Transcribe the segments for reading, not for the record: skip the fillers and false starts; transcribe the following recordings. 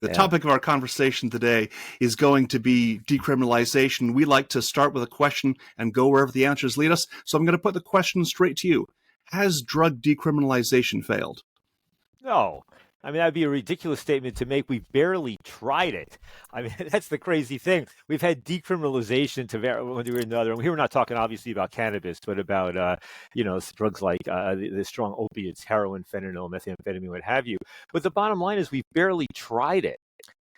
The Yeah. topic of our conversation today is going to be decriminalization. We like to start with a question and go wherever the answers lead us. So I'm going to put the question straight to you. Has drug decriminalization failed? No. I mean, that'd be a ridiculous statement to make. We've barely tried it. I mean, that's the crazy thing. We've had decriminalization to one degree or another. And here we're not talking obviously about cannabis, but about, drugs like the strong opiates, heroin, fentanyl, methamphetamine, what have you. But the bottom line is we've barely tried it.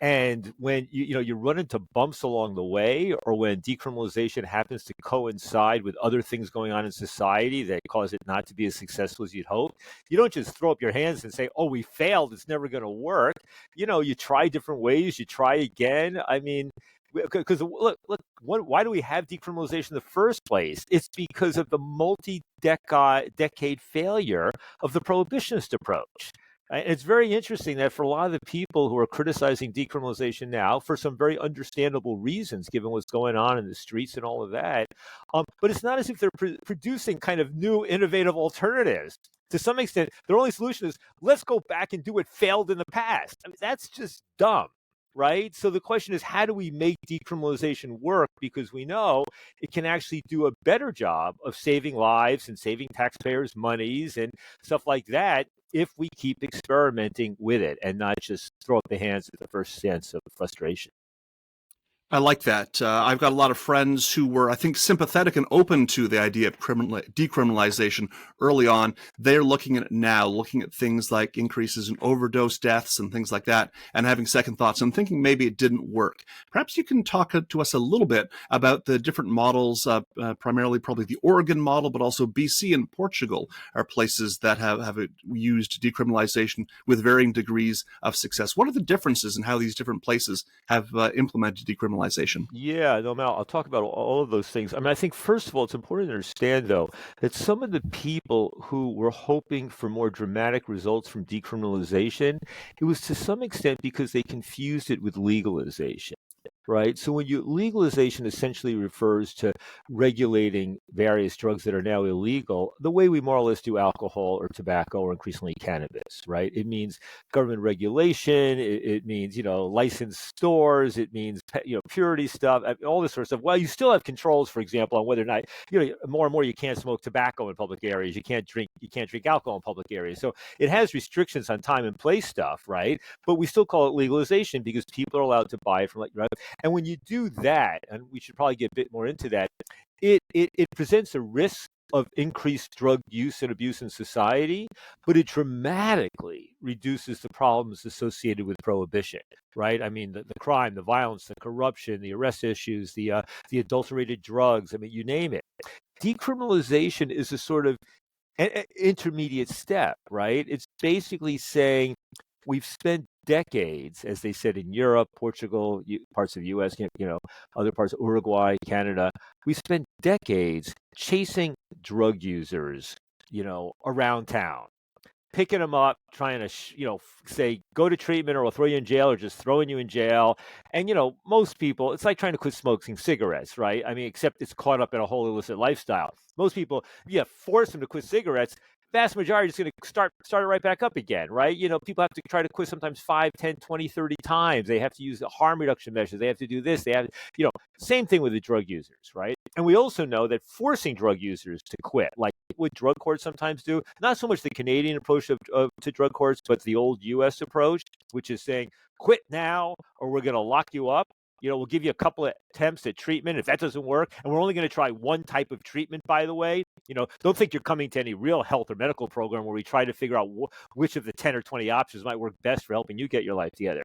And when you run into bumps along the way, or when decriminalization happens to coincide with other things going on in society that cause it not to be as successful as you'd hope, you don't just throw up your hands and say, "Oh, we failed. It's never going to work." You try different ways. You try again. I mean, because look, why do we have decriminalization in the first place? It's because of the multi-decade failure of the prohibitionist approach. It's very interesting that for a lot of the people who are criticizing decriminalization now, for some very understandable reasons, given what's going on in the streets and all of that, but it's not as if they're producing kind of new, innovative alternatives. To some extent, their only solution is let's go back and do what failed in the past. I mean, that's just dumb, right? So the question is, how do we make decriminalization work? Because we know it can actually do a better job of saving lives and saving taxpayers' monies and stuff like that if we keep experimenting with it and not just throw up the hands at the first sense of frustration. I like that. I've got a lot of friends who were, I think, sympathetic and open to the idea of decriminalization early on. They're looking at it now, looking at things like increases in overdose deaths and things like that, and having second thoughts and thinking maybe it didn't work. Perhaps you can talk to us a little bit about the different models, primarily probably the Oregon model, but also BC and Portugal are places that have used decriminalization with varying degrees of success. What are the differences in how these different places have implemented decriminalization? Yeah, no, Mal, I'll talk about all of those things. I mean, I think first of all, it's important to understand, though, that some of the people who were hoping for more dramatic results from decriminalization, it was to some extent because they confused it with legalization. Right. So legalization essentially refers to regulating various drugs that are now illegal, the way we more or less do alcohol or tobacco or increasingly cannabis. Right. It means government regulation. It means, licensed stores. It means, purity stuff, all this sort of stuff. Well, you still have controls, for example, on whether or not, more and more you can't smoke tobacco in public areas. You can't drink alcohol in public areas. So it has restrictions on time and place stuff. Right. But we still call it legalization because people are allowed to buy from and when you do that, and we should probably get a bit more into that, it presents a risk of increased drug use and abuse in society, but it dramatically reduces the problems associated with prohibition, right? I mean, the crime, the violence, the corruption, the arrest issues, the adulterated drugs, I mean, you name it. Decriminalization is a sort of intermediate step, right? It's basically saying we've spent decades, as they said in Europe, Portugal, parts of the U.S., other parts of Uruguay, Canada. We spent decades chasing drug users, around town, picking them up, trying to, say, go to treatment or we'll throw you in jail or just throwing you in jail. And, most people, it's like trying to quit smoking cigarettes, right? I mean, except it's caught up in a whole illicit lifestyle. Most people, force them to quit cigarettes. Vast majority is going to start it right back up again, right? People have to try to quit sometimes 5, 10, 20, 30 times. They have to use the harm reduction measures. They have to do this. They have, same thing with the drug users, right? And we also know that forcing drug users to quit, like what drug courts sometimes do, not so much the Canadian approach to drug courts, but the old U.S. approach, which is saying, quit now or we're going to lock you up. We'll give you a couple of attempts at treatment. If that doesn't work, and we're only going to try one type of treatment, by the way, don't think you're coming to any real health or medical program where we try to figure out which of the 10 or 20 options might work best for helping you get your life together.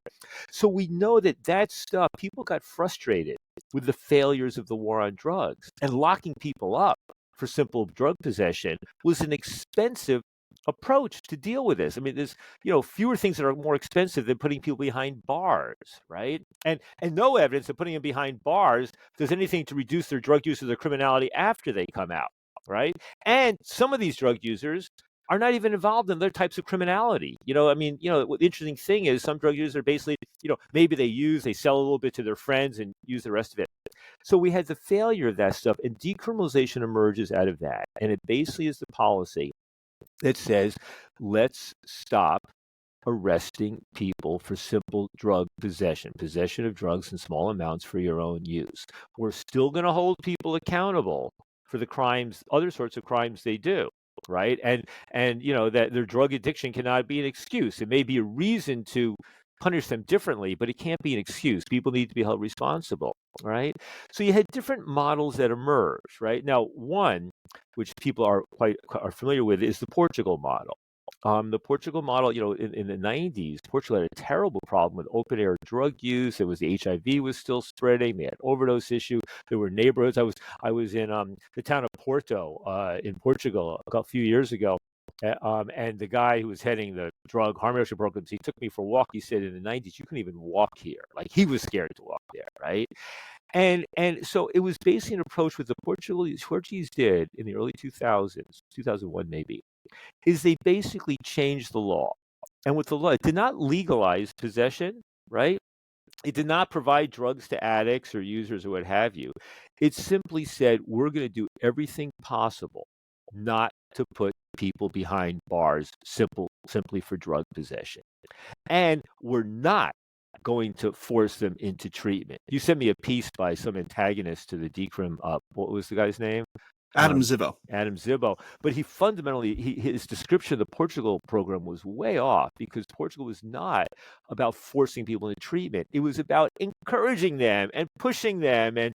So we know that stuff, people got frustrated with the failures of the war on drugs, and locking people up for simple drug possession was an expensive approach to deal with this. I mean, there's fewer things that are more expensive than putting people behind bars, right? And no evidence that putting them behind bars does anything to reduce their drug use or their criminality after they come out, right? And some of these drug users are not even involved in other types of criminality. The interesting thing is some drug users are basically, maybe they sell a little bit to their friends and use the rest of it. So we had the failure of that stuff, and decriminalization emerges out of that. And it basically is the policy that says, let's stop arresting people for simple drug possession of drugs in small amounts for your own use. We're still going to hold people accountable for the crimes, other sorts of crimes they do, right? And that their drug addiction cannot be an excuse. It may be a reason to punish them differently, but it can't be an excuse. People need to be held responsible, right? So you had different models that emerged, right? Now, one which people are familiar with is the Portugal model. The Portugal model, in the 90s, Portugal had a terrible problem with open air drug use. There was the HIV was still spreading. They had overdose issue. There were neighborhoods. I was in the town of Porto in Portugal a few years ago. And the guy who was heading the drug harm reduction programs, he took me for a walk. He said in the 90s, you couldn't even walk here. Like he was scared to walk there, right? And so it was basically an approach with the Portuguese did in the early 2000s, 2001 maybe, is they basically changed the law. And with the law, it did not legalize possession, right? It did not provide drugs to addicts or users or what have you. It simply said, we're going to do everything possible not to put people behind bars simply for drug possession. And we're not going to force them into treatment. You sent me a piece by some antagonist to the decrim. What was the guy's name? Adam Zibbo. Adam Zibbo. But he fundamentally, his description of the Portugal program was way off because Portugal was not about forcing people into treatment. It was about encouraging them and pushing them. And,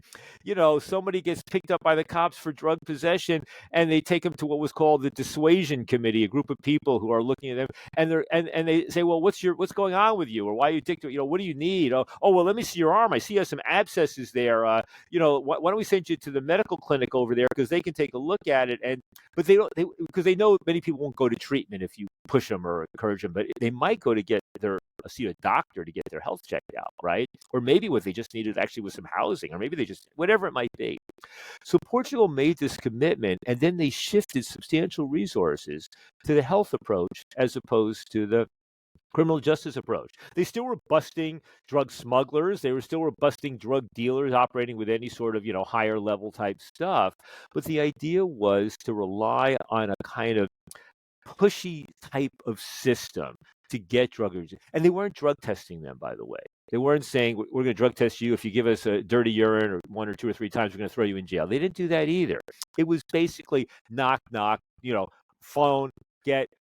somebody gets picked up by the cops for drug possession and they take them to what was called the dissuasion committee, a group of people who are looking at them and they say, well, what's going on with you? Or why are you addicted? What do you need? Oh, well, let me see your arm. I see you have some abscesses there. Why don't we send you to the medical clinic over there because they can take a look at it, but they don't because they know many people won't go to treatment if you push them or encourage them, but they might go to see a doctor to get their health checked out, right? Or maybe what they just needed actually was some housing, or maybe they just whatever it might be. So Portugal made this commitment, and then they shifted substantial resources to the health approach as opposed to the criminal justice approach. They still were busting drug smugglers. They still were busting drug dealers operating with any sort of, higher level type stuff. But the idea was to rely on a kind of pushy type of system to get drug users. And they weren't drug testing them, by the way. They weren't saying, we're going to drug test you. If you give us a dirty urine or 1 or 2 or 3 times, we're going to throw you in jail. They didn't do that either. It was basically knock, knock, phone,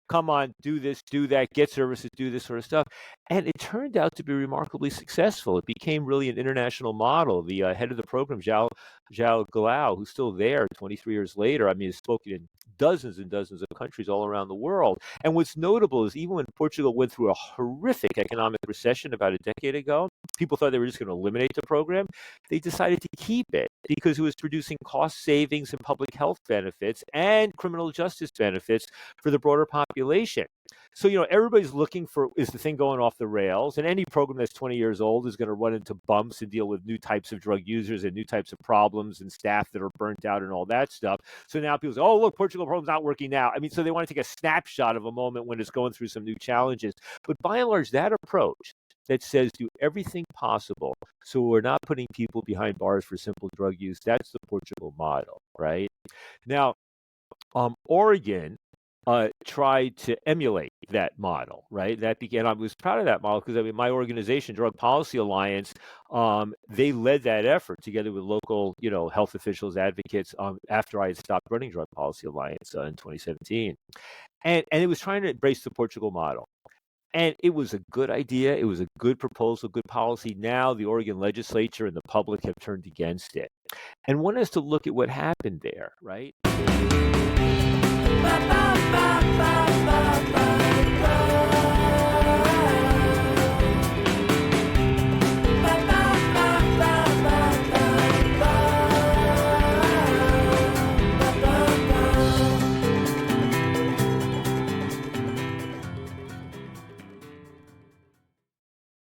come on, do this, do that, get services, do this sort of stuff. And it turned out to be remarkably successful. It became really an international model. The head of the program, João Galao, who's still there 23 years later, has spoken in dozens and dozens of countries all around the world. And what's notable is even when Portugal went through a horrific economic recession about a decade ago, people thought they were just going to eliminate the program. They decided to keep it because it was producing cost savings and public health benefits and criminal justice benefits for the broader population. So, everybody's looking for, is the thing going off the rails? And any program that's 20 years old is going to run into bumps and deal with new types of drug users and new types of problems and staff that are burnt out and all that stuff. So now people say, oh, look, Portugal program's not working now. So they want to take a snapshot of a moment when it's going through some new challenges. But by and large, that approach that says do everything possible so we're not putting people behind bars for simple drug use, that's the Portugal model, right? Now, Oregon tried to emulate that model, right? I was proud of that model because my organization, Drug Policy Alliance, they led that effort together with local, health officials, advocates, after I had stopped running Drug Policy Alliance in 2017. And it was trying to embrace the Portugal model. And it was a good idea. It was a good proposal, good policy. Now the Oregon legislature and the public have turned against it. And one has to look at what happened there, right?